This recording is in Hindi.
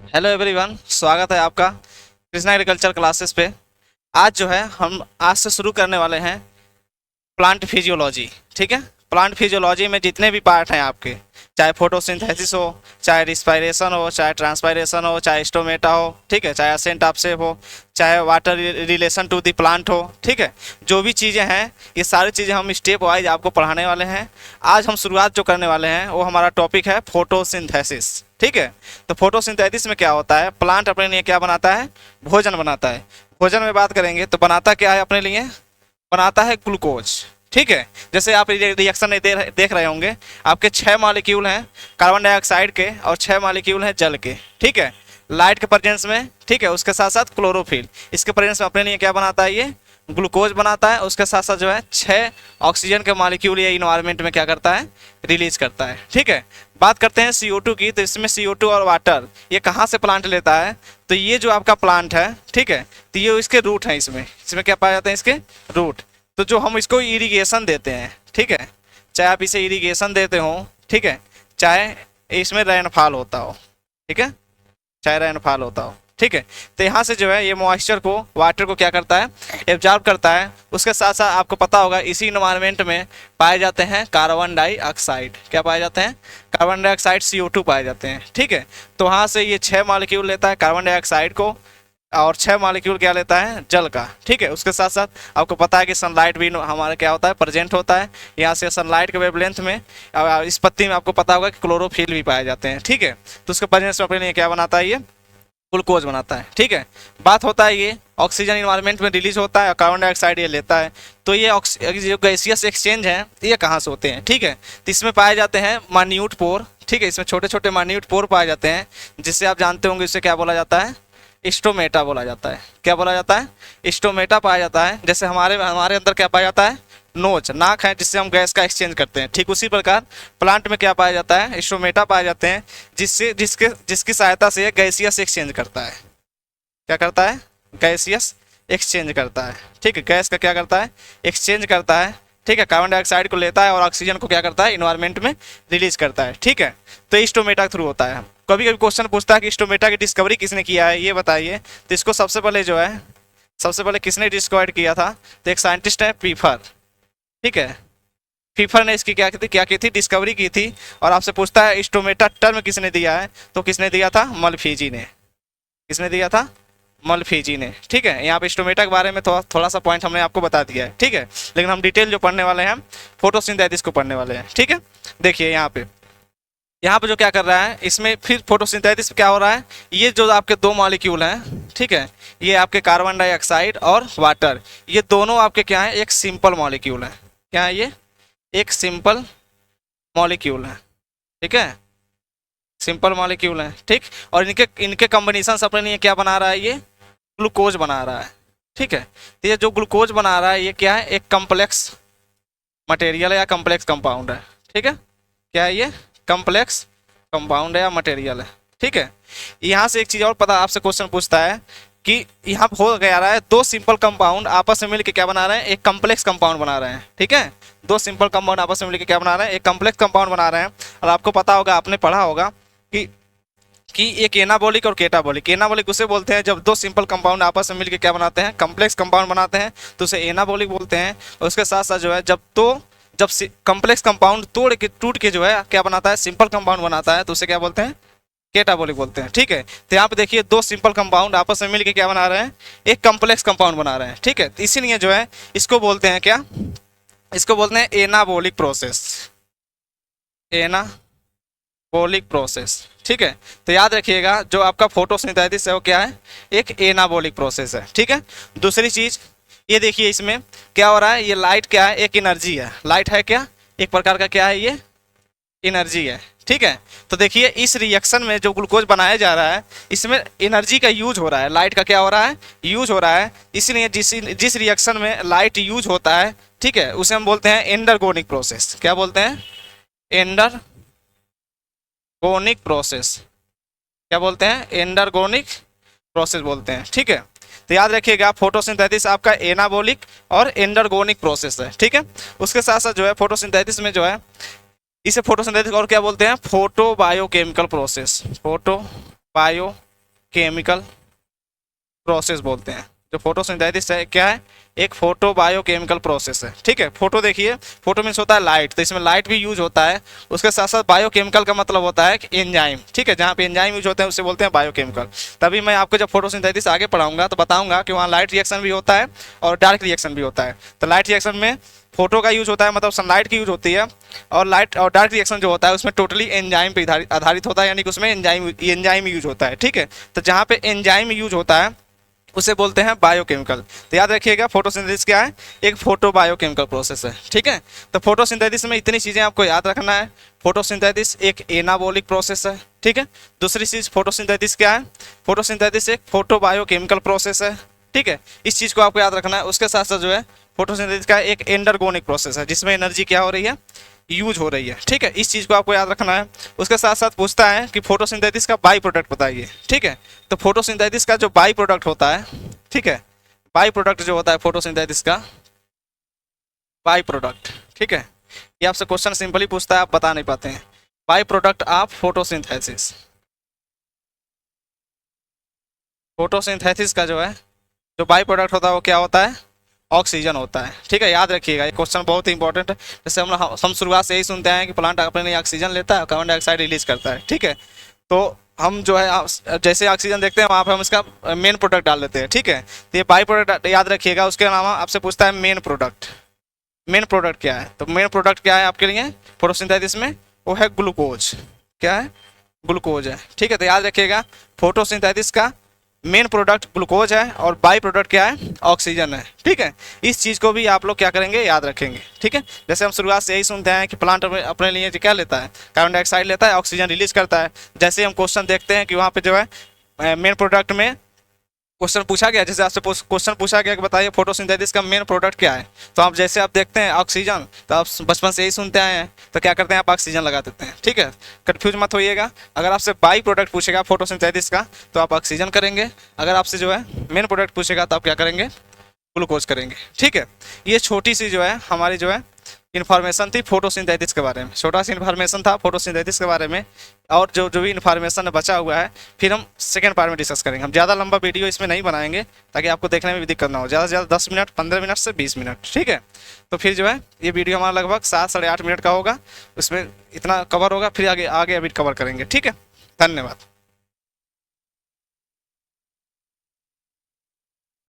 हेलो एवरीवन, स्वागत है आपका कृष्णा एग्रीकल्चर क्लासेस पे। आज जो है हम आज से शुरू करने वाले हैं प्लांट फिजियोलॉजी। ठीक है, प्लांट फिजियोलॉजी में जितने भी पार्ट हैं आपके, चाहे फोटोसिंथेसिस हो, चाहे रिस्पायरेशन हो, चाहे ट्रांसपायरेशन हो, चाहे स्टोमेटा हो, ठीक है, चाहे असेंट ऑब्सेप हो, चाहे water relation to the plant हो, ठीक है, जो भी चीज़ें हैं ये सारी चीज़ें हम स्टेप वाइज आपको पढ़ाने वाले हैं। आज हम शुरुआत जो करने वाले हैं वो हमारा टॉपिक है फोटोसिंथेसिस। ठीक है, तो फोटोसिंथेसिस में क्या होता है, प्लांट अपने लिए क्या बनाता है, भोजन बनाता है। भोजन में बात करेंगे तो बनाता क्या है अपने लिए, बनाता है ग्लूकोज। ठीक है, जैसे आप रिएक्शन देख रहे होंगे, आपके 6 मॉलिक्यूल हैं कार्बन डाइऑक्साइड के और 6 मॉलिक्यूल हैं जल के। ठीक है, लाइट के प्रेजेंस में, ठीक है, उसके साथ साथ क्लोरोफिल, इसके प्रेजेंस में अपने लिए क्या बनाता है, ये ग्लूकोज बनाता है। उसके साथ साथ जो है 6 ऑक्सीजन के मॉलिक्यूल ये इन्वायरमेंट में क्या करता है, रिलीज करता है। ठीक है, बात करते हैं CO2 की, तो इसमें CO2 और वाटर ये कहाँ से प्लांट लेता है, तो ये जो आपका प्लांट है, ठीक है, तो ये इसके रूट हैं, इसमें इसमें क्या पाए जाते हैं, इसके रूट। तो जो हम इसको इरिगेशन देते हैं, ठीक है, चाहे आप इसे इरिगेशन देते हो, ठीक है, चाहे इसमें रेनफॉल होता हो, ठीक है, चाहे रेनफॉल होता हो, ठीक है, तो यहाँ से जो है ये मॉइस्चर को, वाटर को क्या करता है, एब्जॉर्ब करता है। उसके साथ साथ आपको पता होगा इसी इन्वायरमेंट में पाए जाते हैं कार्बन डाइऑक्साइड। क्या पाए जाते हैं, कार्बन डाइऑक्साइड, CO2 पाए जाते हैं। ठीक है, तो वहाँ से ये 6 मॉलिक्यूल लेता है कार्बन डाइऑक्साइड को और 6 मॉलिक्यूल क्या लेता है, जल का। ठीक है, उसके साथ साथ आपको पता है कि सनलाइट भी हमारे क्या होता है, प्रेजेंट होता है। यहाँ से सनलाइट के वेवलेंथ में इस पत्ती में आपको पता होगा कि क्लोरोफिल भी पाए जाते हैं। ठीक है, तो उसके प्रेजेंस में अपने लिए क्या बनाता है, ये ग्लूकोज बनाता है। ठीक है, बात होता है ये ऑक्सीजन इन्वायरमेंट में रिलीज होता है और कार्बन डाइऑक्साइड ये लेता है। तो ये जो गैसियस एक्सचेंज है ये कहाँ से होते हैं, ठीक है, तो इसमें पाए जाते हैं मान्यूट पोर। ठीक है, इसमें छोटे छोटे मान्यूट पोर पाए जाते हैं, जिससे आप जानते होंगे इसे क्या बोला जाता है, स्टोमेटा बोला जाता है। क्या बोला जाता है, स्टोमेटा पाया जाता है। जैसे हमारे हमारे अंदर क्या पाया जाता है, नोच, नाक है जिससे हम गैस का एक्सचेंज करते हैं, ठीक उसी प्रकार प्लांट में क्या पाया जाता है, स्टोमेटा पाए जाते हैं, जिसकी सहायता से गैसियस एक्सचेंज करता है। क्या करता है, गैसियस एक्सचेंज करता है। ठीक है, गैस का क्या करता है, एक्सचेंज करता है। ठीक है, कार्बन डाइऑक्साइड को लेता है और ऑक्सीजन को क्या करता है, इन्वायरमेंट में रिलीज करता है। ठीक है, तो स्टोमेटा थ्रू होता है। कभी कभी क्वेश्चन पूछता है कि स्टोमेटा की डिस्कवरी किसने किया है, ये बताइए। तो इसको सबसे पहले जो है, सबसे पहले किसने डिस्कवर किया था, तो एक साइंटिस्ट है पीफर। ठीक है, फीफर ने इसकी क्या की थी, डिस्कवरी की थी। और आपसे पूछता है स्टोमेटा टर्म किसने दिया है, तो किसने दिया था, मलफीजी ने। किसने दिया था, मलफीजी ने। ठीक है, यहाँ पे स्टोमेटा के बारे में थोड़ा सा पॉइंट हमने आपको बता दिया है। ठीक है, लेकिन हम डिटेल जो पढ़ने वाले हैं फोटोसिंथेसिस को पढ़ने वाले हैं। ठीक है, देखिए यहाँ पे जो क्या कर रहा है, इसमें फिर फोटोसिंथेसिस क्या हो रहा है, ये जो आपके 2 मॉलिक्यूल हैं, ठीक है, ये आपके कार्बन डाइऑक्साइड और वाटर, ये दोनों आपके क्या है, एक सिंपल मॉलिक्यूल है। क्या है ये, एक सिंपल मॉलिक्यूल है। ठीक है, सिंपल मॉलिक्यूल है। ठीक, और इनके इनके कॉम्बिनेशन अपने लिए क्या बना रहा है, ये ग्लूकोज बना रहा है। ठीक है, तो ये जो ग्लूकोज बना रहा है ये क्या है, एक कम्प्लेक्स मटेरियल है या कम्प्लेक्स कंपाउंड है। ठीक है, क्या है ये, कम्प्लेक्स कंपाउंड है या मटेरियल है। ठीक है, यहाँ से एक चीज़ और पता, आपसे क्वेश्चन पूछता है कि यहाँ हो गया रहा है 2 सिंपल कंपाउंड आपस में मिलकर क्या बना रहे हैं, एक कम्प्लेक्स कंपाउंड बना रहे हैं। ठीक है, 2 सिंपल कंपाउंड आपस में मिलकर क्या बना रहे हैं, एक कम्प्लेक्स कंपाउंड बना रहे हैं। और आपको पता होगा, आपने पढ़ा होगा कि एक एनाबॉलिक और केटाबॉलिक। एनाबॉलिक उसे बोलते हैं जब 2 सिंपल कंपाउंड आपस में मिलकर क्या बनाते हैं, कम्प्लेक्स कंपाउंड बनाते हैं, तो उसे एनाबॉलिक बोलते हैं। और उसके साथ साथ जो है जब कम्प्लेक्स कंपाउंड टूट के जो है क्या बनाता है, सिंपल कंपाउंड बनाता है, तो उसे क्या बोलते हैं, केटाबॉलिक बोलते हैं। ठीक है, तो यहाँ पे देखिए 2 सिंपल कंपाउंड आपस में मिलकर क्या बना रहे हैं, एक कम्प्लेक्स कंपाउंड बना रहे हैं। ठीक है, तो इसीलिए जो है इसको बोलते हैं क्या, इसको बोलते हैं एनाबॉलिक प्रोसेस, एनाबॉलिक प्रोसेस। ठीक है, तो याद रखिएगा जो आपका फोटोसिंथेसिस है वो क्या है, एक एनाबॉलिक प्रोसेस है। ठीक है, दूसरी चीज ये देखिए, इसमें क्या हो रहा है, ये लाइट क्या है, एक एनर्जी है। लाइट है क्या, एक प्रकार का क्या है, ये एनर्जी है। ठीक है, तो देखिए इस रिएक्शन में जो ग्लूकोज बनाया जा रहा है, इसमें एनर्जी का यूज हो रहा है, लाइट का क्या हो रहा है, यूज हो रहा है। इसलिए जिस रिएक्शन में लाइट यूज होता है, ठीक है, उसे हम बोलते हैं एंडरगोनिक प्रोसेस। क्या बोलते हैं, एंडरगोनिक प्रोसेस। क्या बोलते हैं, एंडरगोनिक प्रोसेस बोलते हैं। ठीक है, तो याद रखिएगा फोटोसिंथेसिस आपका एनाबॉलिक और एंडरगोनिक प्रोसेस है। ठीक है, उसके साथ साथ जो है फोटोसिंथेसिस में जो है, इसे फोटोसिंथेसिस और क्या बोलते हैं, photo biochemical process. Photo bio chemical process बोलते हैं। जो फोटोसिंथेसिस है क्या है, एक फोटो बायोकेमिकल प्रोसेस है। ठीक है, फोटो देखिए, फोटो मीन्स होता है लाइट, तो इसमें लाइट भी यूज होता है। उसके साथ साथ बायोकेमिकल का मतलब होता है कि एंजाइम। ठीक है, जहाँ पे एंजाइम यूज होते हैं उसे बोलते हैं बायोकेमिकल। तभी मैं आपको जब फोटोसिंथेसिस आगे पढ़ाऊंगा तो बताऊंगा कि वहाँ लाइट रिएक्शन भी होता है और डार्क रिएक्शन भी होता है। तो लाइट रिएक्शन में फोटो का यूज होता है, मतलब सनलाइट की यूज होती है, और लाइट और डार्क रिएक्शन जो होता है उसमें टोटली एंजाइम पे आधारित होता है, यानी कि उसमें एंजाइम यूज होता है। ठीक है, तो जहाँ पे एंजाइम यूज होता है उसे बोलते हैं बायोकेमिकल। तो याद रखिएगा, फोटोसिंथेसिस क्या है, एक फोटो बायोकेमिकल प्रोसेस है। ठीक है, तो फोटोसिंथेसिस में इतनी चीज़ें आपको याद रखना है। फोटोसिंथेसिस एक एनाबॉलिक प्रोसेस है। ठीक है, दूसरी चीज़ फोटोसिंथेसिस क्या है, फोटोसिंथेसिस एक फोटो बायोकेमिकल प्रोसेस है। ठीक है, इस चीज़ को आपको याद रखना है। उसके साथ साथ जो है फोटोसिंथेसिस का एक एंडरगोनिक प्रोसेस है, जिसमें एनर्जी क्या हो रही है, यूज हो रही है। ठीक है, इस चीज़ को आपको याद रखना है। उसके साथ साथ पूछता है कि फोटोसिंथेसिस का बाई प्रोडक्ट बताइए। ठीक है, तो फोटोसिंथेसिस का जो बाई प्रोडक्ट होता है, ठीक है, बाई प्रोडक्ट जो होता है फोटोसिंथेसिस का बाई प्रोडक्ट, ठीक है, ये आपसे क्वेश्चन सिंपली पूछता है, आप बता नहीं पाते हैं। By product of photosynthesis, photosynthesis का जो है जो बाई प्रोडक्ट होता है वो क्या होता है, ऑक्सीजन होता है। ठीक है, याद रखिएगा, ये क्वेश्चन बहुत ही इंपॉर्टेंट है। जैसे हम शुरुआत से यही सुनते हैं कि प्लांट अपने लिए ऑक्सीजन लेता है, कार्बन डाइऑक्साइड रिलीज करता है। ठीक है, तो हम जो है जैसे ऑक्सीजन देखते हैं वहाँ पे हम इसका मेन प्रोडक्ट डाल देते हैं। ठीक है, तो ये बाई प्रोडक्ट याद रखिएगा। उसके अलावा आपसे पूछता है मेन प्रोडक्ट, मेन प्रोडक्ट क्या है, तो मेन प्रोडक्ट क्या है आपके लिए फोटोसिंथेसिस में, वो है ग्लूकोज। क्या है, ग्लूकोज है। ठीक है, तो याद रखिएगा, फोटोसिंथेसिस का मेन प्रोडक्ट ग्लूकोज है और बाई प्रोडक्ट क्या है, ऑक्सीजन है। ठीक है, इस चीज़ को भी आप लोग क्या करेंगे, याद रखेंगे। ठीक है, जैसे हम शुरुआत से यही सुनते हैं कि प्लांट अपने लिए क्या लेता है, कार्बन डाइऑक्साइड लेता है, ऑक्सीजन रिलीज करता है। जैसे हम क्वेश्चन देखते हैं कि वहाँ पे जो है मेन प्रोडक्ट में क्वेश्चन पूछा गया, जैसे आपसे क्वेश्चन पूछा गया कि बताइए फोटोसिंथेसिस का मेन प्रोडक्ट क्या है, तो आप जैसे आप देखते हैं ऑक्सीजन, तो आप बचपन से यही सुनते आए हैं, तो क्या करते हैं, आप ऑक्सीजन लगा देते हैं। ठीक है, कंफ्यूज मत होइएगा। अगर आपसे बाई प्रोडक्ट पूछेगा फोटोसिंथेसिस का तो आप ऑक्सीजन करेंगे, अगर आपसे जो है मेन प्रोडक्ट पूछेगा तो आप क्या करेंगे, ग्लूकोज करेंगे। ठीक है, ये छोटी सी जो है हमारी जो है इन्फॉर्मेशन थी फोटोसिंथेसिस के बारे में, छोटा सा इन्फॉर्मेशन था फोटोसिंथेसिस के बारे में। और जो भी इन्फॉर्मेशन बचा हुआ है फिर हम सेकेंड पार्ट में डिस्कस करेंगे। हम ज़्यादा लंबा वीडियो इसमें नहीं बनाएंगे ताकि आपको देखने में भी दिक्कत ना हो, ज़्यादा से ज़्यादा 10 मिनट, 15 मिनट से 20 मिनट। ठीक है, तो फिर जो है ये वीडियो हमारा लगभग 7 साढ़े 8 मिनट का होगा, उसमें इतना कवर होगा, फिर आगे अभी कवर करेंगे। ठीक है, धन्यवाद।